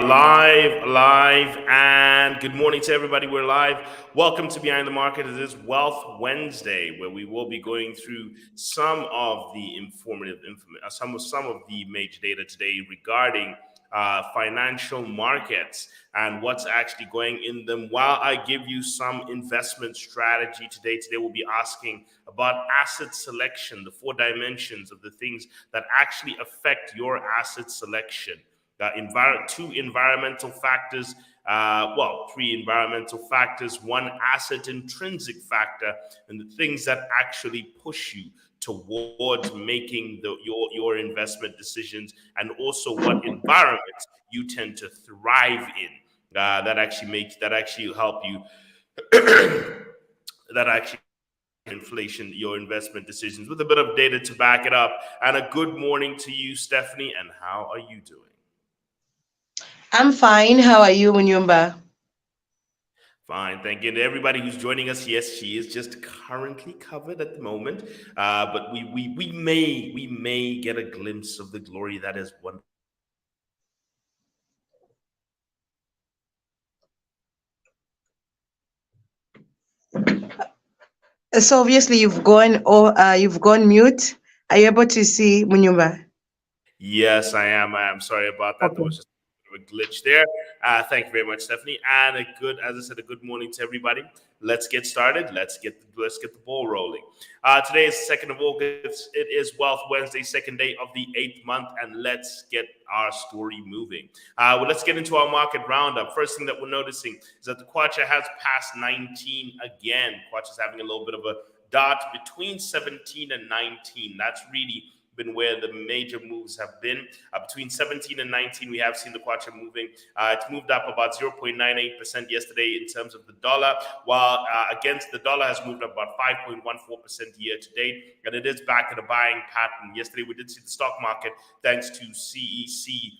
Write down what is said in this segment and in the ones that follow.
live, and good morning to everybody. We're live. Welcome to Behind the Market. It is Wealth Wednesday, where we will be going through some of the some of the major data today regarding financial markets and what's actually going in them. While I give you some investment strategy today we'll be asking about asset selection, the four dimensions of the things that actually affect your asset selection. Two environmental factors, three environmental factors, one asset intrinsic factor, and the things that actually push you towards making your investment decisions, and also what environments you tend to thrive in. That actually help you that actually inflation your investment decisions with a bit of data to back it up. And a good morning to you, Stephanie, and how are you doing? I'm fine. How are you, Munyumba? Fine, thank you. And everybody who's joining us, yes, she is just currently covered at the moment, but we may get a glimpse of the glory that is one. So obviously you've gone mute. Are you able to see Munyumba? Yes, I am. I am sorry about that. There Okay. was just a glitch there. Thank you very much, Stephanie, and as I said, a good morning to everybody. Let's get started. Let's get the ball rolling. Today is 2nd of August. It is Wealth Wednesday, second day of the 8th month, and let's get our story moving. Let's get into our market roundup. First thing that we're noticing is that the Kwacha has passed 19 again. Kwacha is having a little bit of a dot between 17 and 19. That's really been where the major moves have been. Between 17 and 19, we have seen the Kwacha moving. It's moved up about 0.98% yesterday in terms of the dollar, while against the dollar has moved up about 5.14% year to date, and it is back in a buying pattern. Yesterday, we did see the stock market, thanks to CEC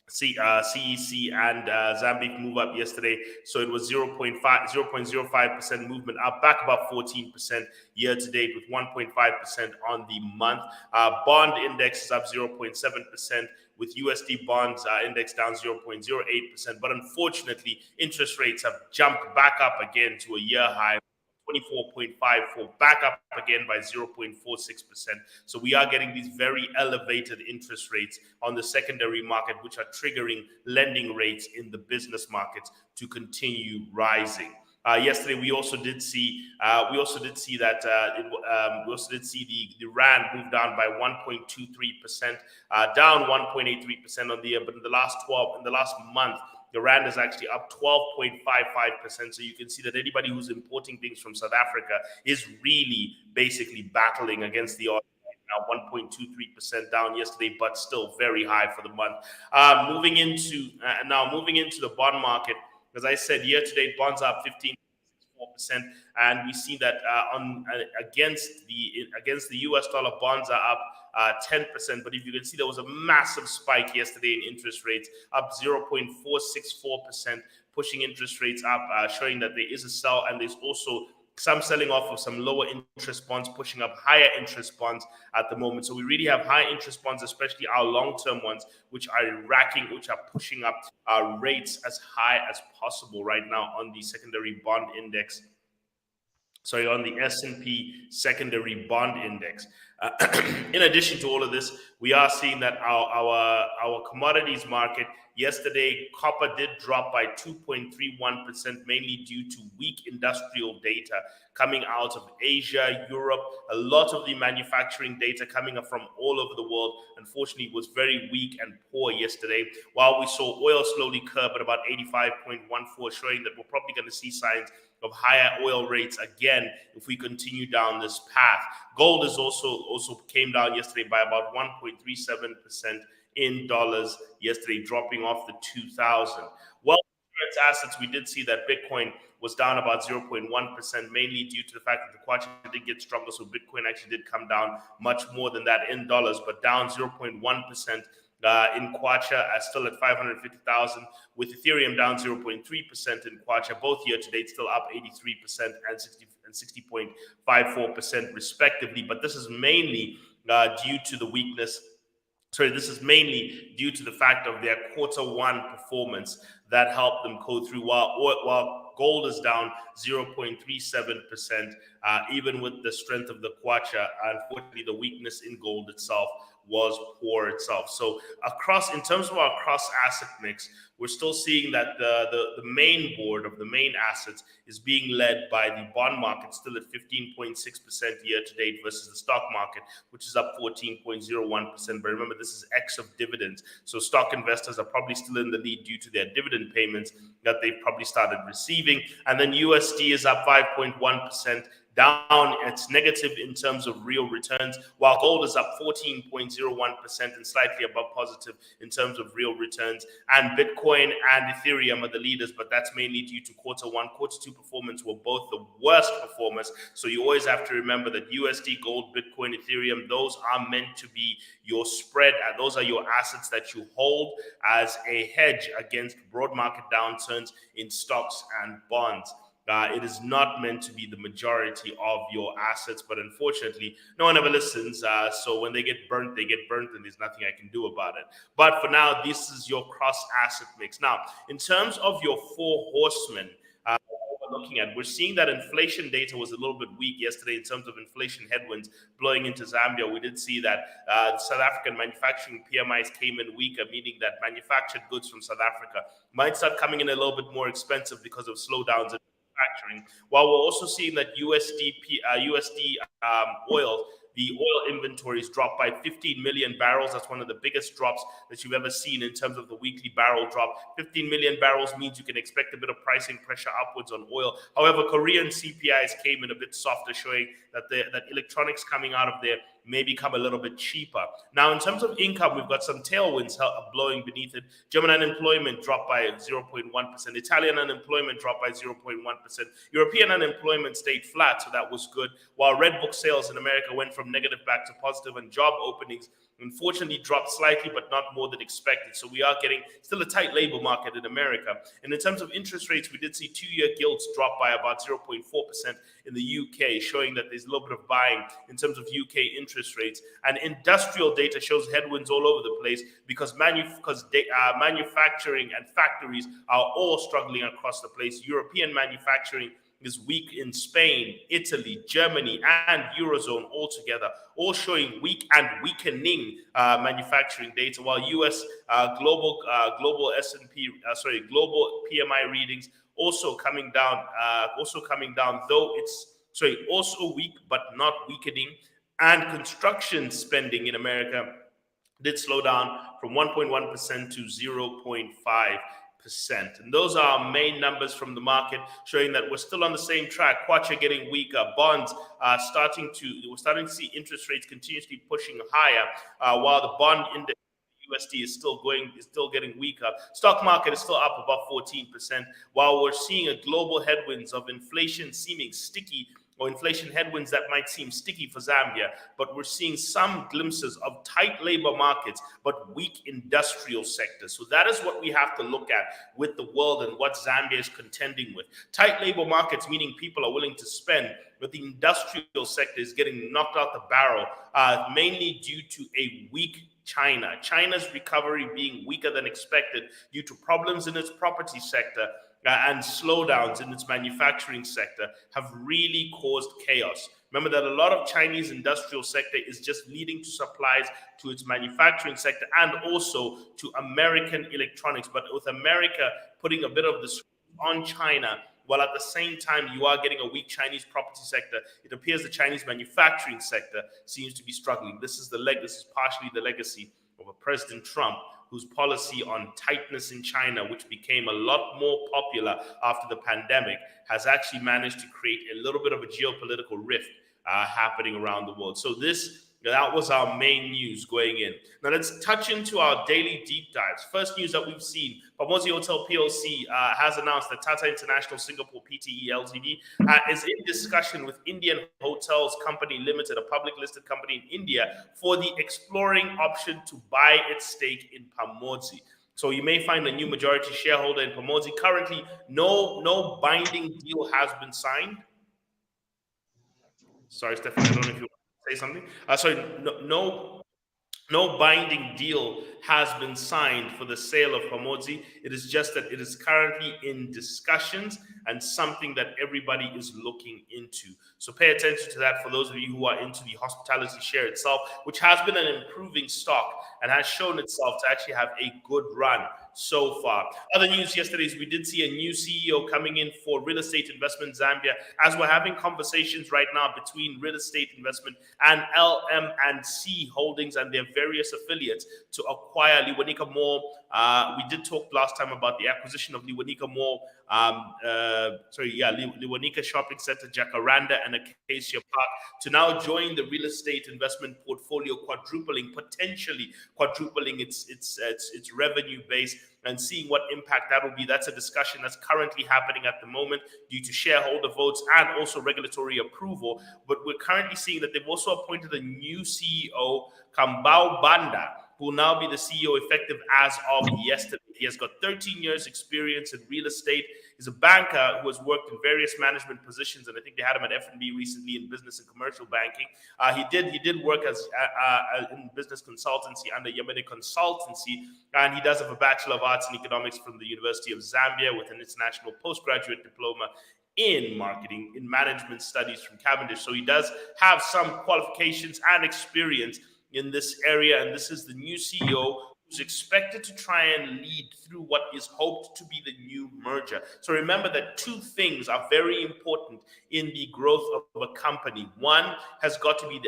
CEC and Zambic move up yesterday. So it was 0.05% movement up, back about 14% year to date, with 1.5% on the month. Bond index is up 0.7%, with USD bonds index down 0.08%. But unfortunately, interest rates have jumped back up again to a year high. 24.54, back up again by 0.46%. So we are getting these very elevated interest rates on the secondary market, which are triggering lending rates in the business markets to continue rising. Yesterday, we also did see that the rand moved down by 1.23%, down 1.83% on the year. But in the last month, the rand is actually up 12.55%. So you can see that anybody who's importing things from South Africa is really basically battling against the odds. Now 1.23% down yesterday, but still very high for the month. Moving into the bond market, as I said, year to date bonds are up 15.64%, and we see that against the US dollar, bonds are up 10%. But if you can see, there was a massive spike yesterday in interest rates, up 0.464%, pushing interest rates up, showing that there is a sell, and there's also some selling off of some lower interest bonds, pushing up higher interest bonds at the moment. So we really have high interest bonds, especially our long-term ones, which are pushing up our rates as high as possible right now on the secondary bond index. Sorry, on the S&P secondary bond index. In addition to all of this, we are seeing that our commodities market yesterday, copper did drop by 2.31%, mainly due to weak industrial data coming out of Asia, Europe. A lot of the manufacturing data coming up from all over the world, unfortunately, was very weak and poor yesterday. While we saw oil slowly curb at about 85.14, showing that we're probably going to see signs of higher oil rates again if we continue down this path. Gold is also came down yesterday by about 1.37% in dollars yesterday, dropping off the 2,000. Well, insurance assets, we did see that Bitcoin was down about 0.1%, mainly due to the fact that the Kwacha did get stronger, so Bitcoin actually did come down much more than that in dollars, but down 0.1%. In Kwacha, still at 550,000, with Ethereum down 0.3% in Kwacha, both year to date still up 83% and 60.54% respectively. But this is mainly due to the weakness Sorry, this is mainly due to the fact of their Q1 performance that helped them go through. While gold is down 0.37%, even with the strength of the kwacha, unfortunately, the weakness in gold itself was poor itself. So in terms of our cross asset mix, we're still seeing that the main board of the main assets is being led by the bond market, still at 15.6% year to date, versus the stock market, which is up 14.01%. But remember, this is X of dividends. So stock investors are probably still in the lead due to their dividend payments that they've probably started receiving. And then USD is up 5.1%. Down, it's negative in terms of real returns, while gold is up 14.01% and slightly above positive in terms of real returns. And Bitcoin and Ethereum are the leaders, but that's mainly due to Q1. Q2 performance were both the worst performers. So you always have to remember that USD, gold, Bitcoin, Ethereum, those are meant to be your spread. Those are your assets that you hold as a hedge against broad market downturns in stocks and bonds. It is not meant to be the majority of your assets, but unfortunately, no one ever listens. So when they get burnt, and there's nothing I can do about it. But for now, this is your cross-asset mix. Now, in terms of your four horsemen, we're looking at, we're seeing that inflation data was a little bit weak yesterday in terms of inflation headwinds blowing into Zambia. We did see that South African manufacturing PMIs came in weaker, meaning that manufactured goods from South Africa might start coming in a little bit more expensive because of slowdowns in manufacturing. While we're also seeing that USD oil, the oil inventories dropped by 15 million barrels. That's one of the biggest drops that you've ever seen in terms of the weekly barrel drop. 15 million barrels means you can expect a bit of pricing pressure upwards on oil. However, Korean CPIs came in a bit softer, showing that electronics coming out of there may become a little bit cheaper. Now, in terms of income, we've got some tailwinds blowing beneath it. German unemployment dropped by 0.1%. Italian unemployment dropped by 0.1%. European unemployment stayed flat, so that was good. While Red Book sales in America went from negative back to positive, and job openings unfortunately dropped slightly, but not more than expected. So we are getting still a tight labor market in America. And in terms of interest rates, we did see 2-year gilts drop by about 0.4% in the UK, showing that there's a little bit of buying in terms of UK interest rates. And industrial data shows headwinds all over the place because manufacturing and factories are all struggling across the place. European manufacturing is weak in Spain, Italy, Germany, and Eurozone altogether, all showing weak and weakening manufacturing data, while US global PMI readings also coming down, though it's also weak but not weakening. And construction spending in America did slow down from 1.1% to 0.5%. And those are our main numbers from the market, showing that we're still on the same track. Kwacha getting weaker, bonds we're starting to see interest rates continuously pushing higher, while the bond index USD is still getting weaker. Stock market is still up about 14%, while we're seeing a global headwinds of inflation seeming sticky, or inflation headwinds that might seem sticky for Zambia, but we're seeing some glimpses of tight labor markets, but weak industrial sectors. So that is what we have to look at with the world and what Zambia is contending with. Tight labor markets, meaning people are willing to spend, but the industrial sector is getting knocked out the barrel, mainly due to a weak China. China's recovery being weaker than expected due to problems in its property sector and slowdowns in its manufacturing sector have really caused chaos. Remember that a lot of Chinese industrial sector is just leading to supplies to its manufacturing sector and also to American electronics. But with America putting a bit of the screw on China, while at the same time you are getting a weak Chinese property sector, it appears the Chinese manufacturing sector seems to be struggling. This is partially the legacy of a President Trump, whose policy on tightness in China, which became a lot more popular after the pandemic, has actually managed to create a little bit of a geopolitical rift happening around the world. So that was our main news going in. Now let's touch into our daily deep dives. First news that we've seen, Pamozi Hotel PLC has announced that Tata International Singapore Pte Ltd is in discussion with Indian Hotels Company Limited, a public listed company in India, for the exploring option to buy its stake in Pamozi. So you may find a new majority shareholder in Pamozi. Currently, no binding deal has been signed. Sorry, Stefan, I don't know if you want to say something. No binding deal has been signed for the sale of Pamodzi. It is just that it is currently in discussions and something that everybody is looking into. So pay attention to that for those of you who are into the hospitality share itself, which has been an improving stock and has shown itself to actually have a good run so far. Other news yesterday is we did see a new CEO coming in for Real Estate Investment Zambia, as we're having conversations right now between Real Estate Investment and LM&C Holdings and their various affiliates to acquire Lewanika Mall. We did talk last time about the acquisition of Lewanika Mall, Lewanika Shopping Center, Jacaranda, and Acacia Park to now join the real estate investment portfolio, potentially quadrupling its revenue base, and seeing what impact that will be. That's a discussion that's currently happening at the moment due to shareholder votes and also regulatory approval. But we're currently seeing that they've also appointed a new CEO, Kambao Banda, who will now be the CEO effective as of yesterday. He has got 13 years experience in real estate. He's a banker who has worked in various management positions, and I think they had him at FNB recently in business and commercial banking. He did work as in business consultancy under Yemeni Consultancy, and he does have a Bachelor of Arts in Economics from the University of Zambia with an international postgraduate diploma in marketing, in management studies from Cavendish. So he does have some qualifications and experience in this area, and this is the new CEO who's expected to try and lead through what is hoped to be the new merger. So remember that two things are very important in the growth of a company. One has got to be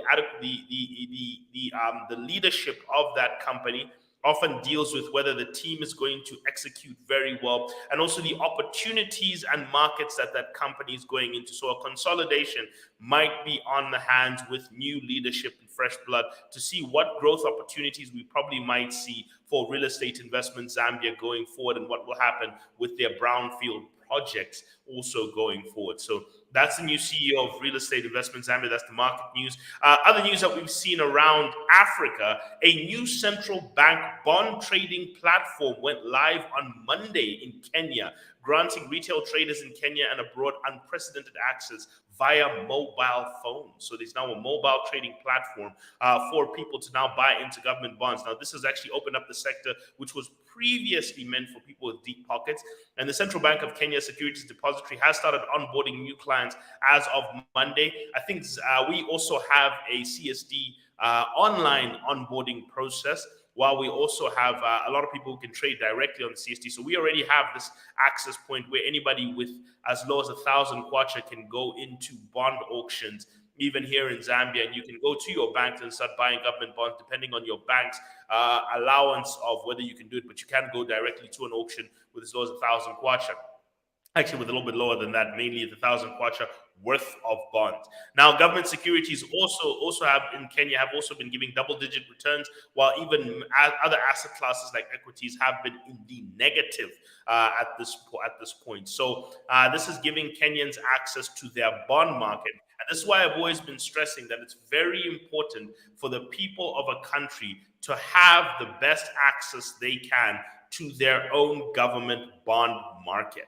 the leadership of that company. Often deals with whether the team is going to execute very well, and also the opportunities and markets that company is going into. So a consolidation might be on the hands with new leadership and fresh blood to see what growth opportunities we probably might see for Real Estate Investment Zambia going forward, and what will happen with their brownfield projects also going forward. So that's the new CEO of Real Estate Investment Zambia. That's the market news. Other news that we've seen around Africa: a new central bank bond trading platform went live on Monday in Kenya, granting retail traders in Kenya and abroad unprecedented access via mobile phones. So there's now a mobile trading platform for people to now buy into government bonds. Now, this has actually opened up the sector, which was previously meant for people with deep pockets. And the Central Bank of Kenya Securities Depository has started onboarding new clients as of Monday. I think we also have a CSD online onboarding process, while we also have a lot of people who can trade directly on the CSD. So we already have this access point where anybody with as low as 1,000 kwacha can go into bond auctions, even here in Zambia, and you can go to your bank and start buying government bonds depending on your bank's allowance of whether you can do it, but you can go directly to an auction with as low as 1,000 kwacha. Actually, with a little bit lower than that, mainly the 1,000 kwacha worth of bonds. Now, government securities also have in Kenya have also been giving double-digit returns, while even other asset classes like equities have been in the negative at this point. So this is giving Kenyans access to their bond market. And this is why I've always been stressing that it's very important for the people of a country to have the best access they can to their own government bond market.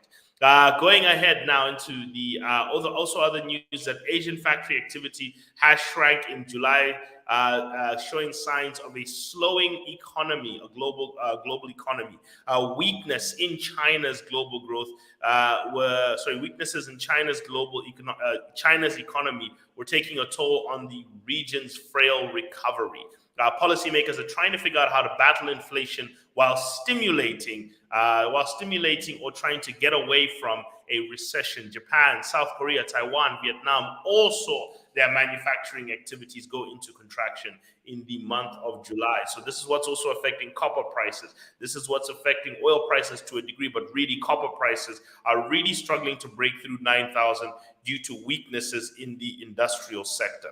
Going ahead now into the other news that Asian factory activity has shrank in July, showing signs of a slowing economy, a global economy. Weakness in China's global growth weaknesses in China's China's economy were taking a toll on the region's frail recovery. Policymakers are trying to figure out how to battle inflation while stimulating or trying to get away from a recession. Japan, South Korea, Taiwan, Vietnam, also their manufacturing activities go into contraction in the month of July. So this is what's also affecting copper prices. This is what's affecting oil prices to a degree, but really copper prices are really struggling to break through 9,000 due to weaknesses in the industrial sector.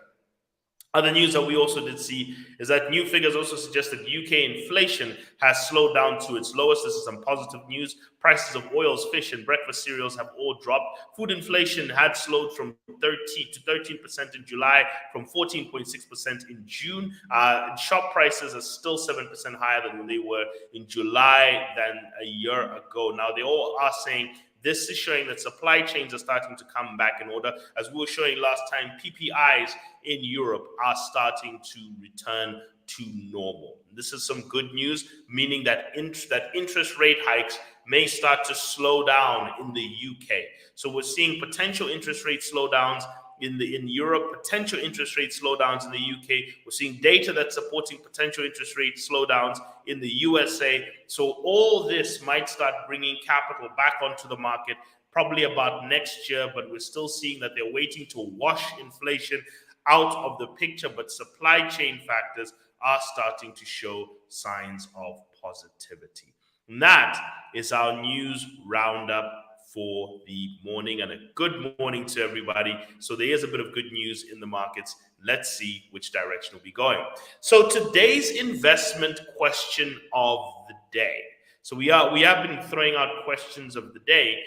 Other news that we also did see is that new figures also suggest that UK inflation has slowed down to its lowest. This is some positive news. Prices of oils, fish, and breakfast cereals have all dropped. Food inflation had slowed from 13% in July, from 14.6% in June. And shop prices are still 7% higher than when they were in July than a year ago. Now, they all are saying this is showing that supply chains are starting to come back in order. As we were showing last time, PPIs in Europe are starting to return to normal. This is some good news, meaning that interest rate hikes may start to slow down in the UK. So we're seeing potential interest rate slowdowns in Europe, potential interest rate slowdowns in the UK. We're seeing data that's supporting potential interest rate slowdowns in the USA. So all this might start bringing capital back onto the market probably about next year, but we're still seeing that they're waiting to wash inflation out of the picture, but supply chain factors are starting to show signs of positivity. And that is our news roundup for the morning, and a good morning to everybody. So there is a bit of good news in the markets. Let's see which direction we'll be going. So today's investment question of the day. So we have been throwing out questions of the day,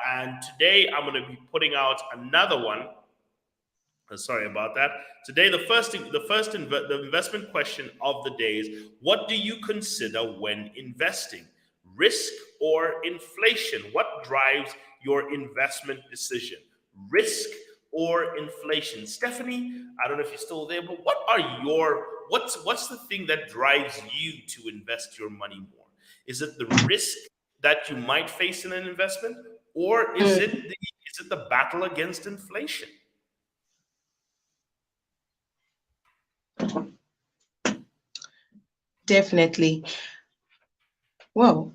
and today I'm going to be putting out another one. Sorry about that. Today, the investment question of the day is: what do you consider when investing? Risk or inflation? What drives your investment decision? Risk or inflation? Stephanie, I don't know if you're still there, but what's the thing that drives you to invest your money more? Is it the risk that you might face in an investment, or is it the battle against inflation? Definitely. Well,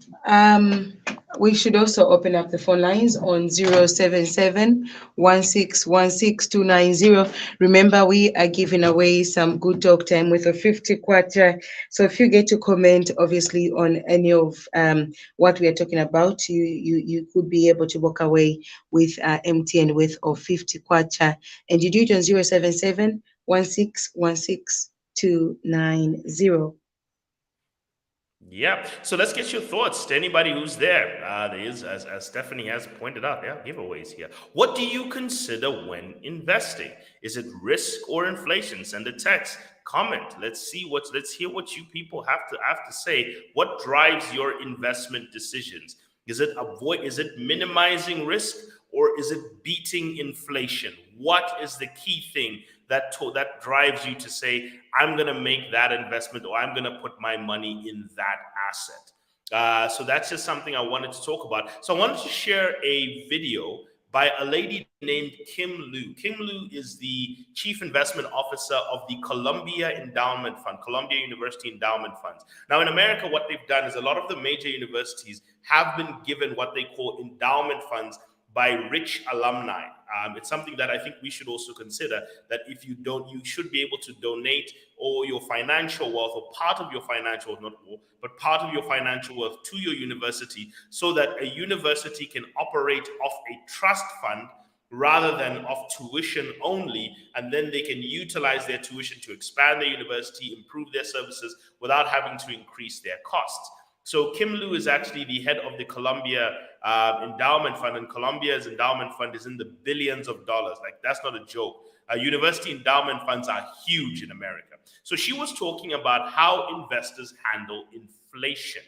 we should also open up the phone lines on 077-1616-290. Remember, we are giving away some good talk time with a 50 kwacha. So if you get to comment, obviously, on any of what we are talking about, you could be able to walk away with MTN with of 50 kwacha. And you do it on 077-1616-290. Yeah. So let's get your thoughts to anybody who's there. There is, as Stephanie has pointed out, giveaways here. What do you consider when investing? Is it risk or inflation? Send a text, comment. Let's hear what you people have to say. What drives your investment decisions? Is it minimizing risk, or is it beating inflation? What is the key thing that drives you to say, I'm going to make that investment, or I'm going to put my money in that asset? So that's just something I wanted to talk about. So I wanted to share a video by a lady named Kim Liu. Kim Liu is the Chief Investment Officer of the Columbia Endowment Fund, Columbia University Endowment Funds. Now, in America, what they've done is a lot of the major universities have been given what they call endowment funds by rich alumni. It's something that I think we should also consider, that if you don't, you should be able to donate all your financial wealth, or part of your financial, not all, but part of your financial wealth to your university, so that a university can operate off a trust fund rather than off tuition only, and then they can utilize their tuition to expand their university, improve their services without having to increase their costs. So Kim Liu is actually the head of the Columbia Endowment Fund, and Columbia's endowment fund is in the billions of dollars. Like, that's not a joke. University endowment funds are huge in America. So she was talking about how investors handle inflation.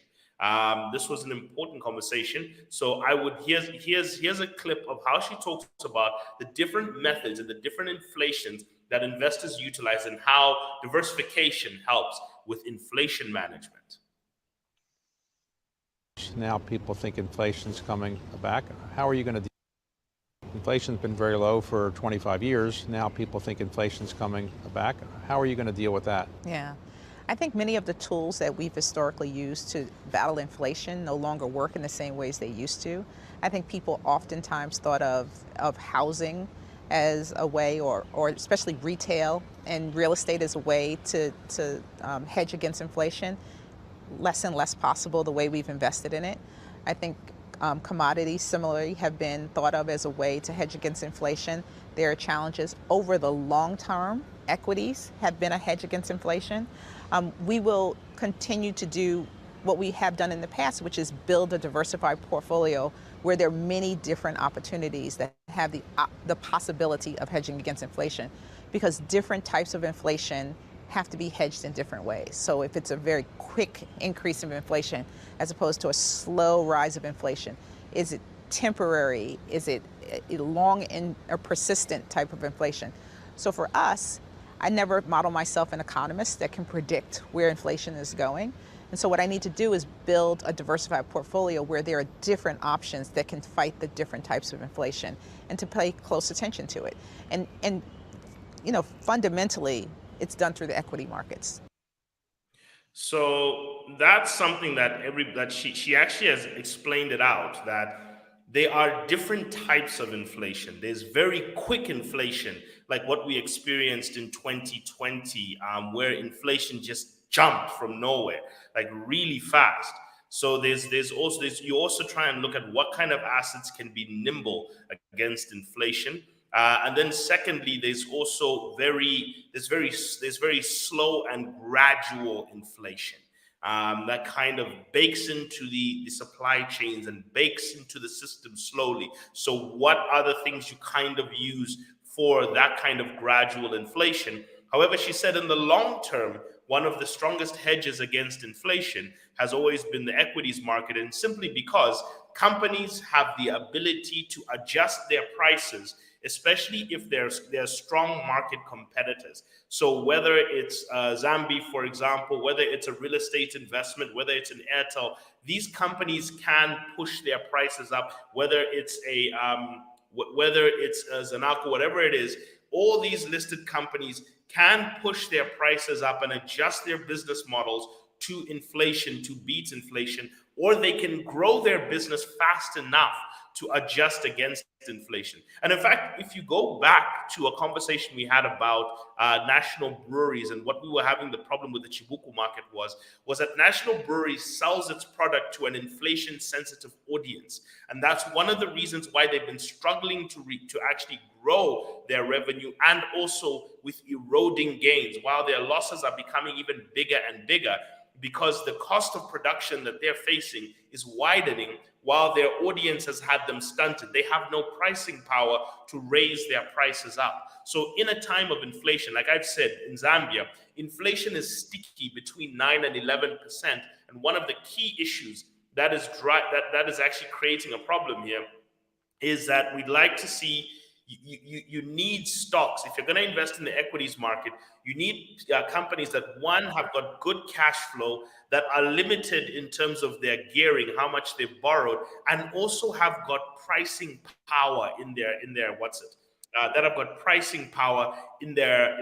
This was an important conversation. So here's a clip of how she talks about the different methods and the different inflations that investors utilize, and how diversification helps with inflation management. Now people think inflation's coming back. How are you going to deal? Inflation's been very low for 25 years. Now people think inflation's coming back. How are you going to deal with that? Yeah. I think many of the tools that we've historically used to battle inflation no longer work in the same ways they used to. I think people oftentimes thought of housing as a way, or especially retail and real estate as a way to hedge against inflation. Less and less possible the way we've invested in it. I think commodities similarly have been thought of as a way to hedge against inflation. There are challenges over the long term. Equities have been a hedge against inflation. We will continue to do what we have done in the past, which is build a diversified portfolio where there are many different opportunities that have the possibility of hedging against inflation, because different types of inflation have to be hedged in different ways. So if it's a very quick increase of inflation as opposed to a slow rise of inflation, is it temporary? Is it a long and a persistent type of inflation? So for us, I never model myself an economist that can predict where inflation is going. And so what I need to do is build a diversified portfolio where there are different options that can fight the different types of inflation, and to pay close attention to it. And fundamentally, it's done through the equity markets. So that's something that she actually has explained it out, that there are different types of inflation. There's very quick inflation, like what we experienced in 2020, where inflation just jumped from nowhere, like really fast. So you also try and look at what kind of assets can be nimble against inflation. And then secondly, there's very slow and gradual inflation that kind of bakes into the supply chains and bakes into the system slowly. So what are the things you kind of use for that kind of gradual inflation? However, she said in the long term, one of the strongest hedges against inflation has always been the equities market, and simply because companies have the ability to adjust their prices, especially if they're strong market competitors. So whether it's Zambi, for example, whether it's a real estate investment, whether it's an Airtel, these companies can push their prices up. Whether it's Zanaco, whatever it is, all these listed companies can push their prices up and adjust their business models to inflation, to beat inflation, or they can grow their business fast enough to adjust against inflation. And in fact, if you go back to a conversation we had about National Breweries, and what we were having the problem with the Chibuku market was that National Breweries sells its product to an inflation-sensitive audience. And that's one of the reasons why they've been struggling to actually grow their revenue, and also with eroding gains, while their losses are becoming even bigger and bigger, because the cost of production that they're facing is widening while their audience has had them stunted. They have no pricing power to raise their prices up. So in a time of inflation, like I've said, in Zambia, inflation is sticky between 9 and 11%. And one of the key issues that is actually creating a problem here is that we'd like to see you need stocks. If you're going to invest in the equities market, you need companies that, one, have got good cash flow, that are limited in terms of their gearing, how much they've borrowed, and also have got pricing power in their that have got pricing power in their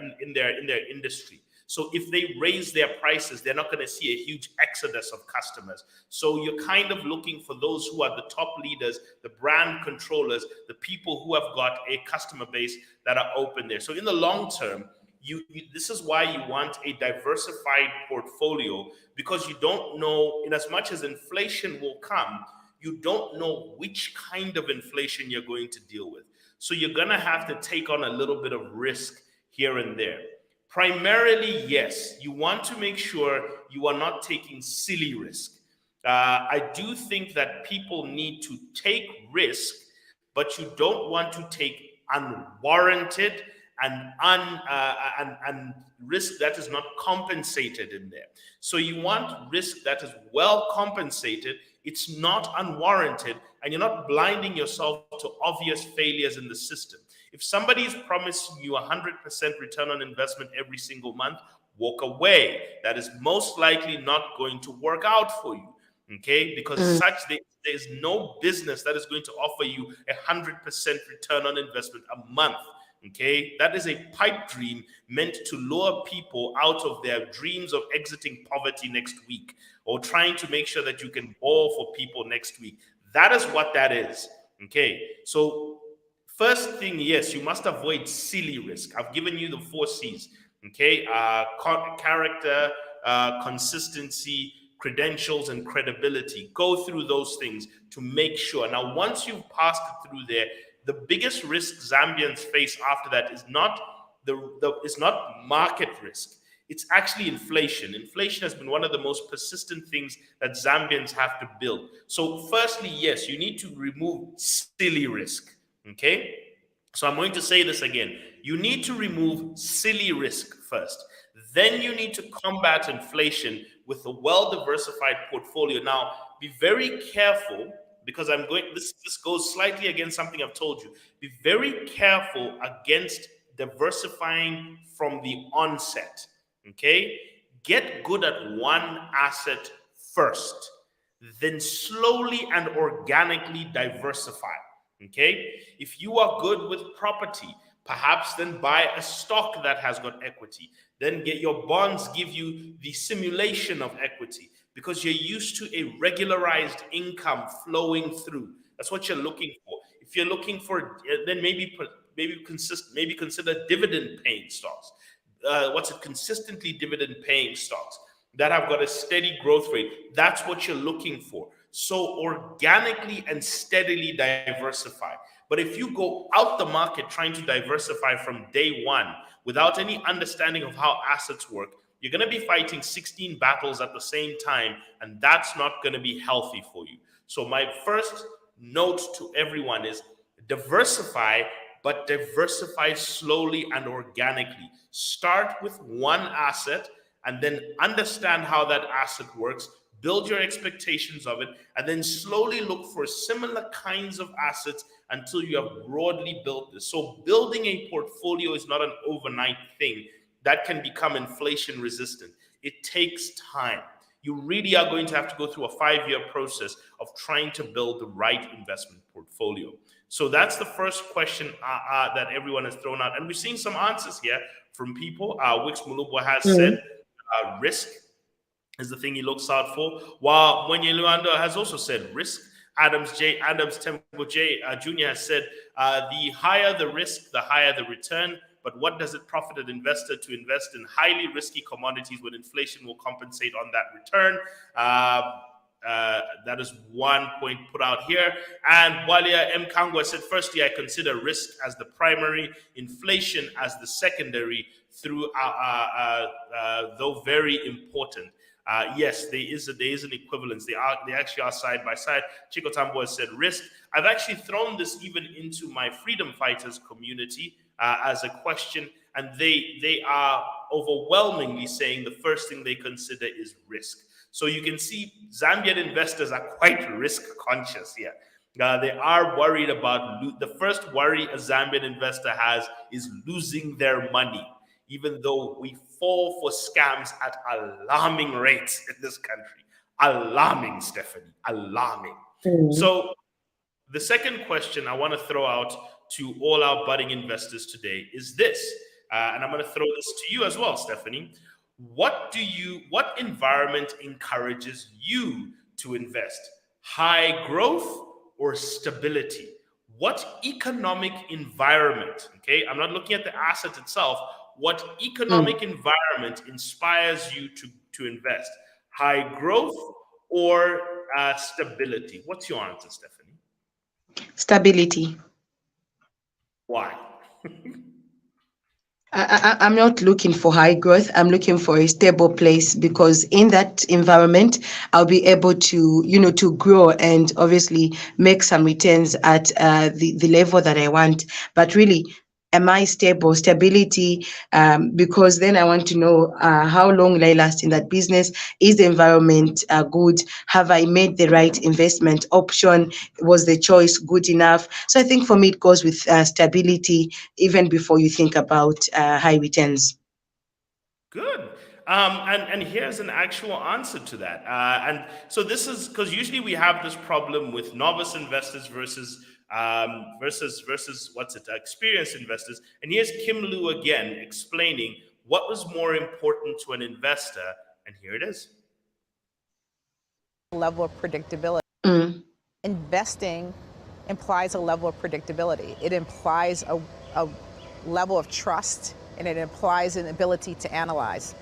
industry. So if they raise their prices, they're not going to see a huge exodus of customers. So you're kind of looking for those who are the top leaders, the brand controllers, the people who have got a customer base that are open there. So in the long term, this is why you want a diversified portfolio, because you don't know, in as much as inflation will come, you don't know which kind of inflation you're going to deal with. So you're going to have to take on a little bit of risk here and there. Primarily, yes, you want to make sure you are not taking silly risk. I do think that people need to take risk, but you don't want to take unwarranted and risk that is not compensated in there. So you want risk that is well compensated, it's not unwarranted, and you're not blinding yourself to obvious failures in the system. If somebody is promising you 100% return on investment every single month, walk away. That is most likely not going to work out for you, okay? Because there's no business that is going to offer you 100% return on investment a month, okay? That is a pipe dream meant to lure people out of their dreams of exiting poverty next week, or trying to make sure that you can ball for people next week. That is what that is, okay? So first thing, yes, you must avoid silly risk. I've given you the 4 C's, okay? Character, consistency, credentials, and credibility. Go through those things to make sure. Now, once you've passed it through there, the biggest risk Zambians face after that is not market risk. It's actually inflation. Inflation has been one of the most persistent things that Zambians have to build. So firstly, yes, you need to remove silly risk. Okay, so I'm going to say this again. You need to remove silly risk first. Then you need to combat inflation with a well-diversified portfolio. Now, be very careful, because this goes slightly against something I've told you. Be very careful against diversifying from the onset. Okay? Get good at one asset first, then slowly and organically diversify. Okay? If you are good with property, perhaps then buy a stock that has got equity. Then get your bonds, give you the simulation of equity because you're used to a regularized income flowing through. That's what you're looking for. If you're looking for, then maybe consider dividend paying stocks. Consistently dividend paying stocks that have got a steady growth rate. That's what you're looking for. So organically and steadily diversify. But if you go out the market trying to diversify from day one without any understanding of how assets work, you're going to be fighting 16 battles at the same time, and that's not going to be healthy for you. So my first note to everyone is diversify, but diversify slowly and organically. Start with one asset and then understand how that asset works, build your expectations of it, and then slowly look for similar kinds of assets until you have broadly built this. So building a portfolio is not an overnight thing that can become inflation resistant. It takes time. You really are going to have to go through a 5-year process of trying to build the right investment portfolio. So that's the first question that everyone has thrown out. And we've seen some answers here from people. Wix Mulubwa has said risk is the thing he looks out for, while Mwenye Luando has also said risk. Adams Temple J Jr. has said the higher the risk, the higher the return. But what does it profit an investor to invest in highly risky commodities when inflation will compensate on that return? That is one point put out here. And Walia M. Kangwa said, firstly, I consider risk as the primary, inflation as the secondary, though very important. Yes, there is an equivalence. They actually are side by side. Chico Tambo has said risk. I've actually thrown this even into my freedom fighters community as a question, and they are overwhelmingly saying the first thing they consider is risk. So you can see Zambian investors are quite risk conscious here. They are worried about the first worry a Zambian investor has is losing their money, even though we fall for scams at alarming rates in this country. Alarming, Stephanie, alarming. So the second question I want to throw out to all our budding investors today is this, and I'm going to throw this to you as well, Stephanie. What environment encourages you to invest? High growth or stability? What economic environment, okay? I'm not looking at the asset itself. What economic environment inspires you to invest? High growth or stability? What's your answer, Stephanie? Stability. Why? I'm not looking for high growth. I'm looking for a stable place, because in that environment, I'll be able to, to grow and obviously make some returns at the level that I want. But really, am I stable? Stability, because then I want to know how long will I last in that business? Is the environment good? Have I made the right investment option? Was the choice good enough? So I think for me, it goes with stability even before you think about high returns. Good. And here's an actual answer to that. And so this is because usually we have this problem with novice investors versus experienced investors. And here's Kim Lu again explaining what was more important to an investor. And here it is. Level of predictability. Investing implies a level of predictability. It implies a level of trust, and it implies an ability to analyze.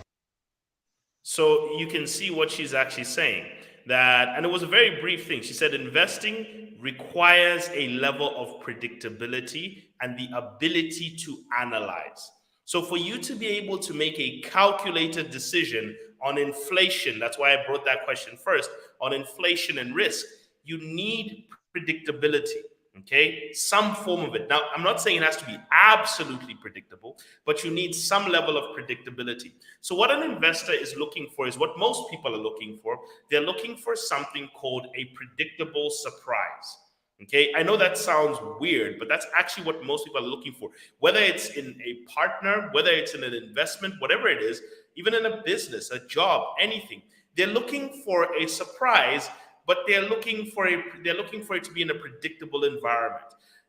So you can see what she's actually saying. And it was a very brief thing. She said investing requires a level of predictability and the ability to analyze. So for you to be able to make a calculated decision on inflation, that's why I brought that question first, on inflation and risk, you need predictability. Okay, some form of it. Now, I'm not saying it has to be absolutely predictable, but you need some level of predictability. So what an investor is looking for is what most people are looking for. They're looking for something called a predictable surprise. Okay, I know that sounds weird, but that's actually what most people are looking for. Whether it's in a partner, whether it's in an investment, whatever it is, even in a business, a job, anything, they're looking for a surprise, but they're looking for it to be in a predictable environment.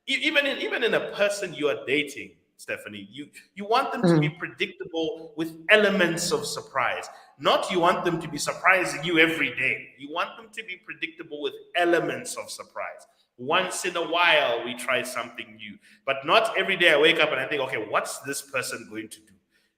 Even in a person you are dating, Stephanie, you want them to be predictable with elements of surprise. Not you want them to be surprising you every day. You want them to be predictable with elements of surprise. Once in a while, we try something new, but not every day I wake up and I think, okay, what's this person going to do?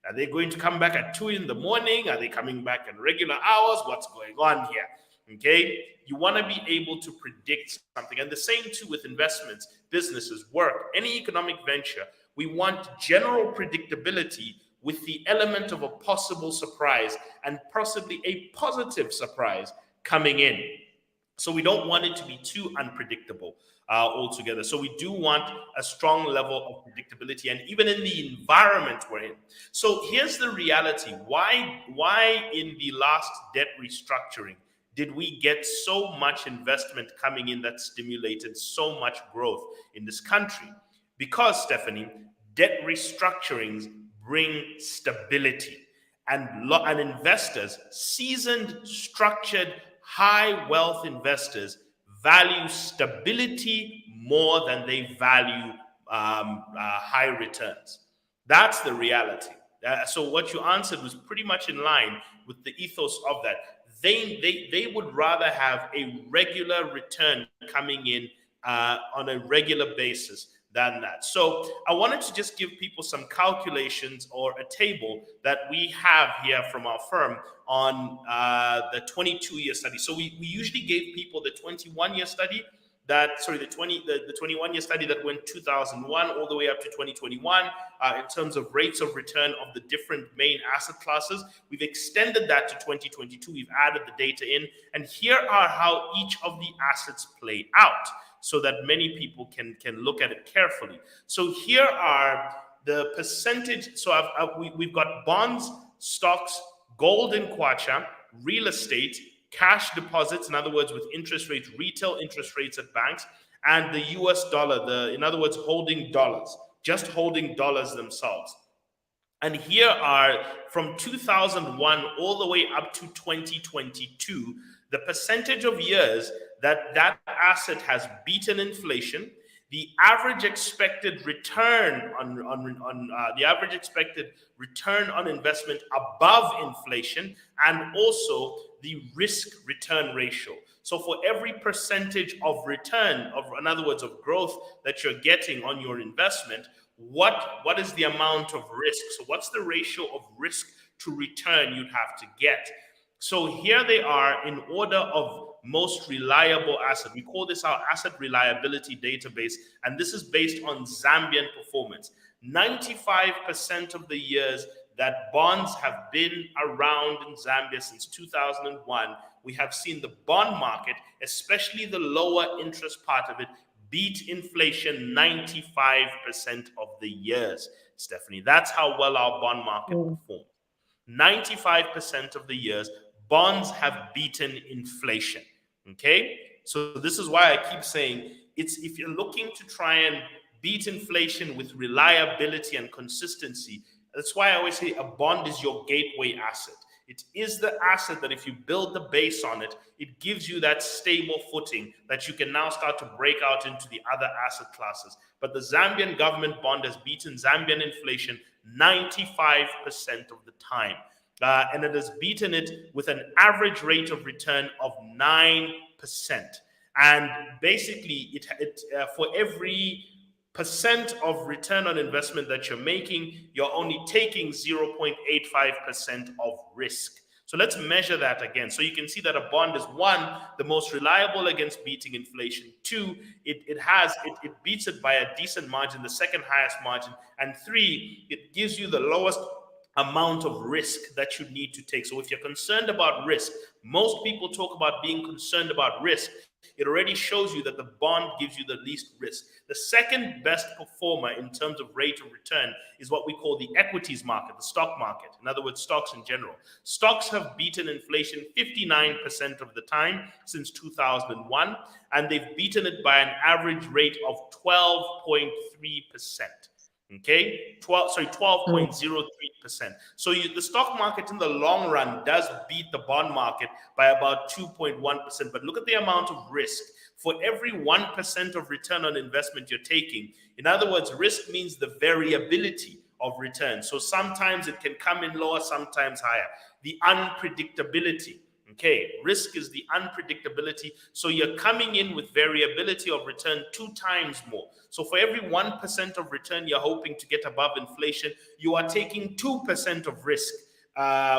Are they going to come back at 2 in the morning? Are they coming back in regular hours? What's going on here? Okay, you want to be able to predict something. And the same too with investments, businesses, work, any economic venture. We want general predictability with the element of a possible surprise and possibly a positive surprise coming in. So we don't want it to be too unpredictable altogether. So we do want a strong level of predictability, and even in the environment we're in. So here's the reality. Why in the last debt restructuring did we get so much investment coming in that stimulated so much growth in this country? Because, Stephanie, debt restructurings bring stability, and investors, seasoned, structured, high wealth investors, value stability more than they value high returns. That's the reality. So what you answered was pretty much in line with the ethos of that. They would rather have a regular return coming in on a regular basis than that. So I wanted to just give people some calculations or a table that we have here from our firm on the 22-year study. So we usually gave people the 21-year study, the 21-year study that went 2001 all the way up to 2021 in terms of rates of return of the different main asset classes. We've extended that to 2022. We've added the data in, and here are how each of the assets play out, so that many people can look at it carefully. So here are the percentage. So we've got bonds, stocks, gold and kwacha, real estate, cash deposits, in other words, with interest rates, retail interest rates at banks, and the US dollar, in other words, holding dollars, just holding dollars themselves. And here are, from 2001 all the way up to 2022, the percentage of years that asset has beaten inflation, the average expected return the average expected return on investment above inflation, and also the risk return ratio. So for every percentage of return, in other words, of growth that you're getting on your investment, what is the amount of risk? So what's the ratio of risk to return you'd have to get? So here they are in order of most reliable asset. We call this our asset reliability database, and this is based on Zambian performance. 95% of the years that bonds have been around in Zambia since 2001, we have seen the bond market, especially the lower interest part of it, beat inflation 95% of the years, Stephanie. That's how well our bond market performed. 95% of the years, bonds have beaten inflation. Okay? So this is why I keep saying, if you're looking to try and beat inflation with reliability and consistency, that's why I always say a bond is your gateway asset. It is the asset that if you build the base on it, it gives you that stable footing that you can now start to break out into the other asset classes. But the Zambian government bond has beaten Zambian inflation 95% of the time. And it has beaten it with an average rate of return of 9%. And basically, for every percent of return on investment that you're making, you're only taking 0.85% of risk. So let's measure that again. So you can see that a bond is, one, the most reliable against beating inflation. Two, it beats it by a decent margin, the second highest margin. And three, it gives you the lowest amount of risk that you need to take. So if you're concerned about risk, most people talk about being concerned about risk, it already shows you that the bond gives you the least risk. The second best performer in terms of rate of return is what we call the equities market, the stock market. In other words, stocks in general. Stocks have beaten inflation 59% of the time since 2001, and they've beaten it by an average rate of 12.3%. Okay, 12.03%. So the stock market in the long run does beat the bond market by about 2.1%. But look at the amount of risk. For every 1% of return on investment you're taking, in other words, risk means the variability of return. So sometimes it can come in lower, sometimes higher. The unpredictability. Okay, risk is the unpredictability. So you're coming in with variability of return 2 times more. So for every 1% of return you're hoping to get above inflation, you are taking 2% of risk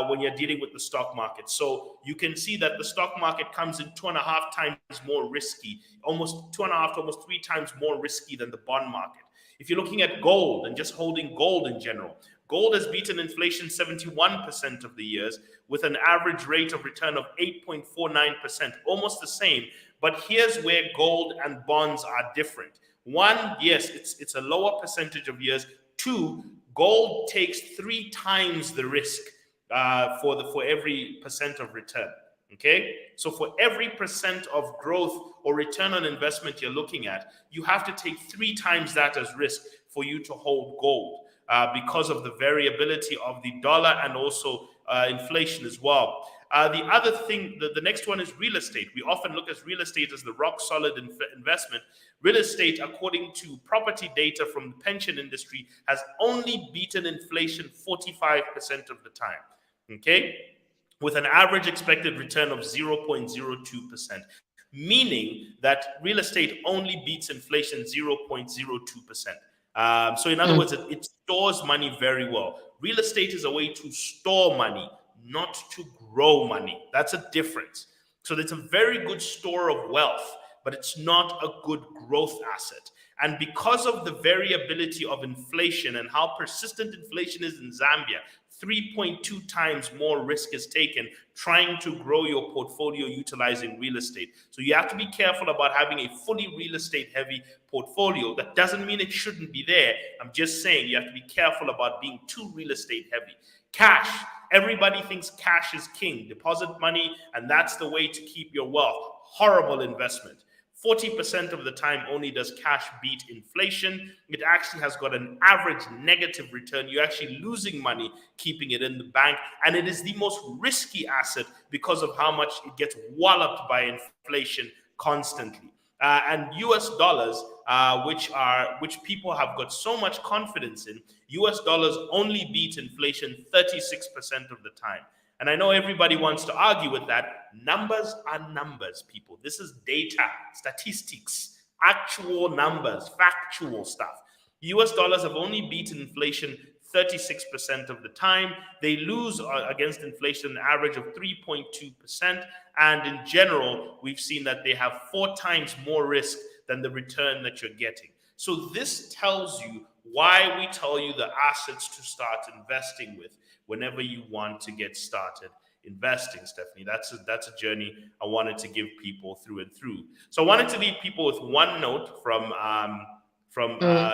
when you're dealing with the stock market. So you can see that the stock market comes in 2.5 times more risky, almost 2.5 to almost 3 times more risky than the bond market. If you're looking at gold and just holding gold in general, gold has beaten inflation 71% of the years with an average rate of return of 8.49%, almost the same. But here's where gold and bonds are different. One, yes, it's a lower percentage of years. 2, gold takes 3 times the risk for every percent of return. Okay, so for every percent of growth or return on investment you're looking at, you have to take 3 times that as risk for you to hold gold. Because of the variability of the dollar and also inflation as well. The other thing, the next one is real estate. We often look at real estate as the rock solid investment. Real estate, according to property data from the pension industry, has only beaten inflation 45% of the time. Okay, with an average expected return of 0.02%. Meaning that real estate only beats inflation 0.02%. So in other words, it stores money very well. Real estate is a way to store money, not to grow money. That's a difference. So it's a very good store of wealth, but it's not a good growth asset. And because of the variability of inflation and how persistent inflation is in Zambia, 3.2 times more risk is taken trying to grow your portfolio utilizing real estate. So you have to be careful about having a fully real estate heavy portfolio. That doesn't mean it shouldn't be there. I'm just saying you have to be careful about being too real estate heavy. Cash. Everybody thinks cash is king. Deposit money, and that's the way to keep your wealth. Horrible investment. 40% of the time only does cash beat inflation. It actually has got an average negative return. You're actually losing money keeping it in the bank. And it is the most risky asset because of how much it gets walloped by inflation constantly. And US dollars, which people have got so much confidence in, US dollars only beat inflation 36% of the time. And I know everybody wants to argue with that. Numbers are numbers, people. This is data, statistics, actual numbers, factual stuff. US dollars have only beaten inflation 36% of the time. They lose against inflation an average of 3.2%. And in general, we've seen that they have 4 times more risk than the return that you're getting. So this tells you why we tell you the assets to start investing with whenever you want to get started investing, Stephanie. That's a journey I wanted to give people through and through. So I wanted to leave people with one note from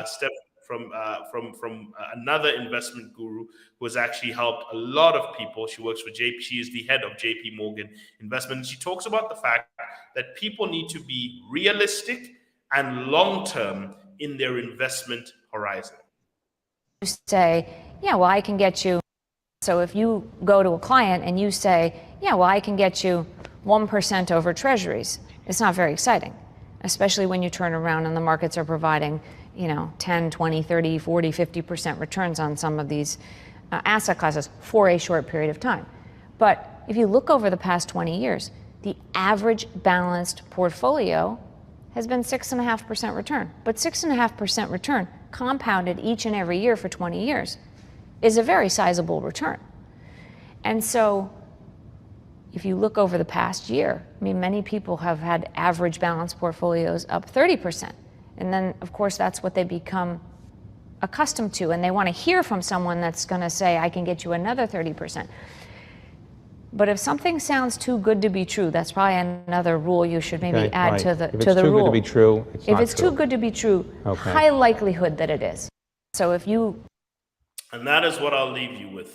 Steph, from another investment guru who has actually helped a lot of people. She works for JP. She is the head of JP Morgan Investment. She talks about the fact that people need to be realistic and long-term in their investment horizon. You say, yeah, well, I can get you. So if you go to a client and you say, yeah, well, I can get you 1% over treasuries, it's not very exciting, especially when you turn around and the markets are providing, 10, 20, 30, 40, 50% returns on some of these asset classes for a short period of time. But if you look over the past 20 years, the average balanced portfolio has been 6.5% return. But 6.5% return compounded each and every year for 20 years is a very sizable return. And so if you look over the past year, many people have had average balanced portfolios up 30%. And then, of course, that's what they become accustomed to. And they want to hear from someone that's going to say, I can get you another 30%. But if something sounds too good to be true, that's probably another rule you should maybe Okay, add right. to the If it's to the too rule. good to be true, it's If not it's true. too good to be true, Okay. high likelihood that it is. So if you And that is what I'll leave you with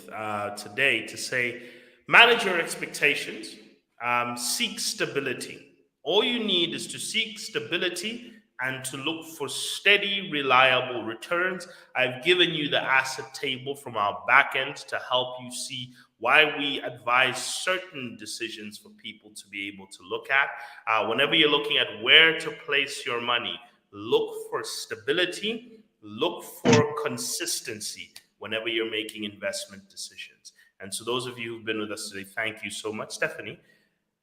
today, to say, manage your expectations, seek stability. All you need is to seek stability and to look for steady, reliable returns. I've given you the asset table from our back end to help you see why we advise certain decisions for people to be able to look at. Whenever you're looking at where to place your money, look for stability, look for consistency whenever you're making investment decisions. And so those of you who've been with us today, thank you so much. Stephanie,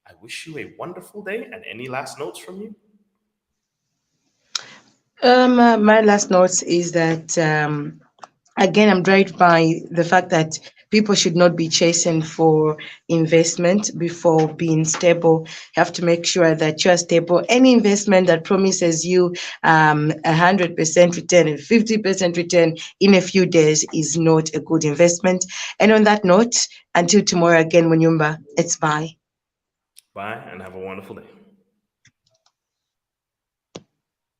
I wish you a wonderful day. And any last notes from you? My last notes is that, again, I'm driven by the fact that people should not be chasing for investment before being stable. You have to make sure that you're stable. Any investment that promises you 100% return and 50% return in a few days is not a good investment. And on that note, until tomorrow again, Munyumba, it's bye. Bye and have a wonderful day.